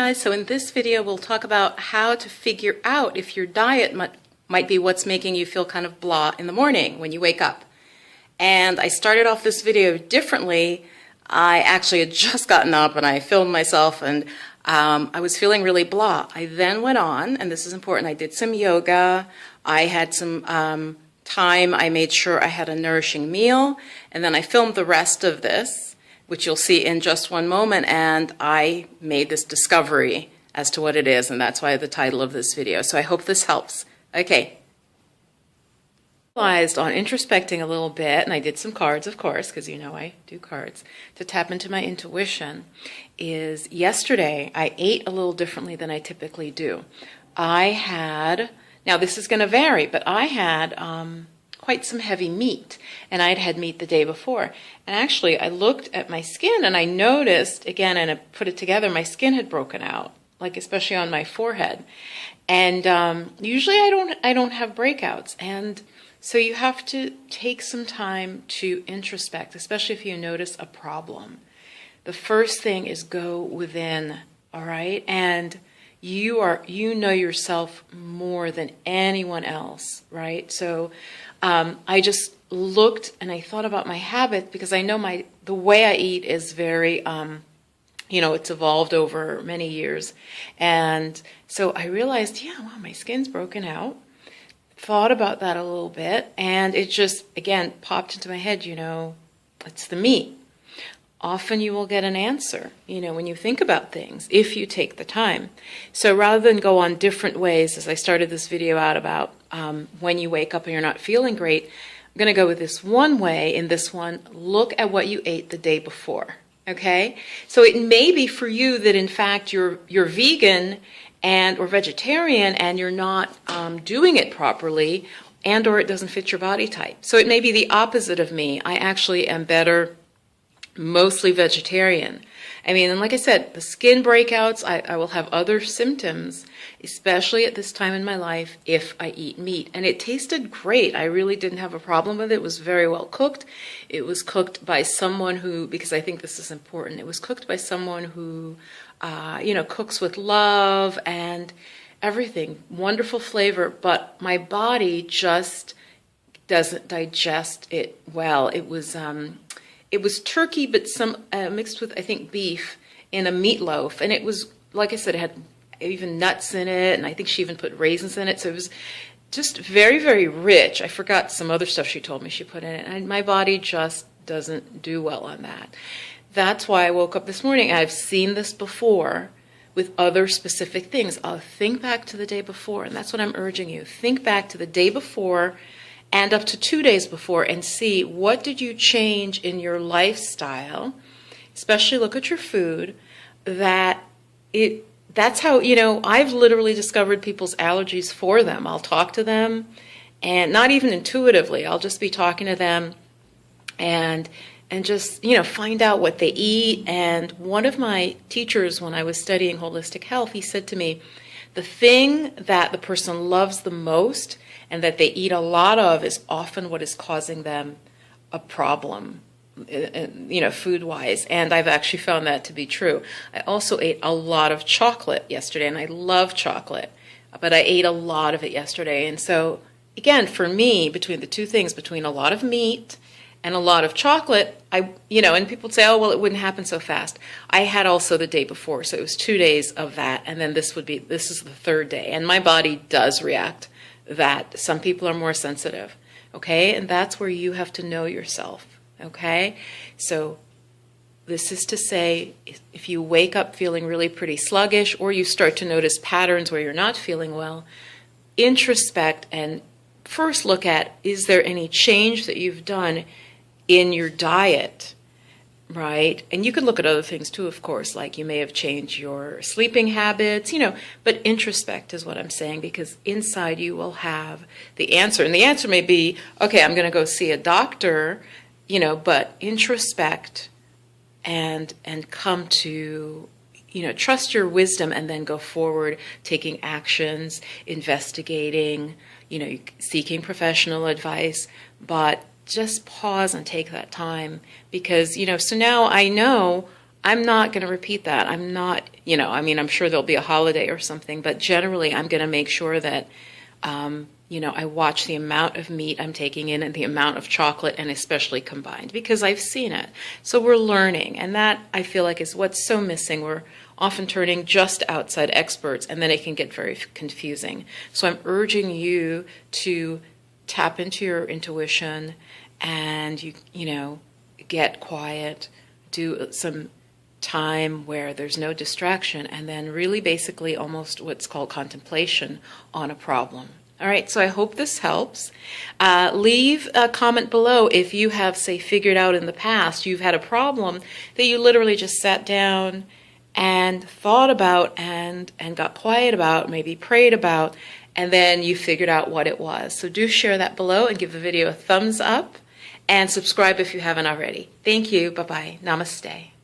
guys, so in this video we'll talk about how to figure out if your diet might be what's making you feel kind of blah in the morning when you wake up. And I started off this video differently. I actually had just gotten up and I filmed myself and I was feeling really blah. I then went on, and this is important, I did some yoga, I had some time, I made sure I had a nourishing meal, and then I filmed the rest of this, which you'll see in just one moment, and I made this discovery as to what it is, and that's why the title of this video. So I hope this helps. Okay. On introspecting a little bit, and I did some cards, of course, because you know I do cards, to tap into my intuition, is yesterday I ate a little differently than I typically do. I had, now this is going to vary, but I had quite some heavy meat, and I'd had meat the day before. And actually, I looked at my skin, and I noticed, again, and I put it together, my skin had broken out, like especially on my forehead. And usually I don't have breakouts. And so you have to take some time to introspect, especially if you notice a problem. The first thing is go within, all right? And you know yourself more than anyone else, right? So I just looked and I thought about my habit, because I know the way I eat is very, it's evolved over many years. And so I realized, yeah, wow, my skin's broken out. Thought about that a little bit, and it just, again, popped into my head, it's the meat. Often you will get an answer, when you think about things, if you take the time. So rather than go on different ways, as I started this video out about when you wake up and you're not feeling great, I'm going to go with this one way. In this one, look at what you ate the day before, okay? So it may be for you that, in fact, you're vegan or vegetarian and you're not doing it properly, or it doesn't fit your body type. So it may be the opposite of me. I actually am better mostly vegetarian. And like I said, the skin breakouts, I will have other symptoms, especially at this time in my life, if I eat meat. And it tasted great. I really didn't have a problem with it. It was very well cooked. It was cooked by someone who, because I think this is important, it was cooked by someone who, cooks with love and everything. Wonderful flavor, but my body just doesn't digest it well. It was turkey, but some mixed with, I think, beef in a meatloaf. And it was, like I said, it had even nuts in it, and I think she even put raisins in it. So it was just very, very rich. I forgot some other stuff she told me she put in it. And my body just doesn't do well on that. That's why I woke up this morning. I've seen this before with other specific things. I'll think back to the day before, and that's what I'm urging you. Think back to the day before and up to 2 days before and see, what did you change in your lifestyle, especially look at your food, that's how, I've literally discovered people's allergies for them. I'll talk to them, and not even intuitively, I'll just be talking to them and just, find out what they eat. And one of my teachers, when I was studying holistic health, he said to me, the thing that the person loves the most and that they eat a lot of is often what is causing them a problem, food-wise. And I've actually found that to be true. I also ate a lot of chocolate yesterday, and I love chocolate, but I ate a lot of it yesterday. And so, again, for me, between the two things, between a lot of meat and a lot of chocolate, and people say, oh, well, it wouldn't happen so fast. I had also the day before, so it was 2 days of that, and then this is the third day. And my body does react that. Some people are more sensitive, okay? And that's where you have to know yourself, okay? So this is to say, if you wake up feeling really pretty sluggish, or you start to notice patterns where you're not feeling well, introspect and first look at, is there any change that you've done in your diet, right? And you could look at other things too, of course, like you may have changed your sleeping habits, but introspect is what I'm saying, because inside you will have the answer. And the answer may be, okay, I'm going to go see a doctor, but introspect and come to, trust your wisdom, and then go forward, taking actions, investigating, seeking professional advice, but just pause and take that time, because, so now I know I'm not going to repeat that. I'm not, I mean, I'm sure there'll be a holiday or something, but generally I'm going to make sure that, I watch the amount of meat I'm taking in and the amount of chocolate, and especially combined, because I've seen it. So we're learning, and that I feel like is what's so missing. We're often turning just outside experts, and then it can get very confusing. So I'm urging you to tap into your intuition and get quiet, do some time where there's no distraction, and then really basically almost what's called contemplation on a problem. All right, so I hope this helps. Leave a comment below if you have, say, figured out in the past you've had a problem that you literally just sat down and thought about and got quiet about, maybe prayed about, and then you figured out what it was. So do share that below and give the video a thumbs up and subscribe if you haven't already. Thank you. Bye-bye. Namaste.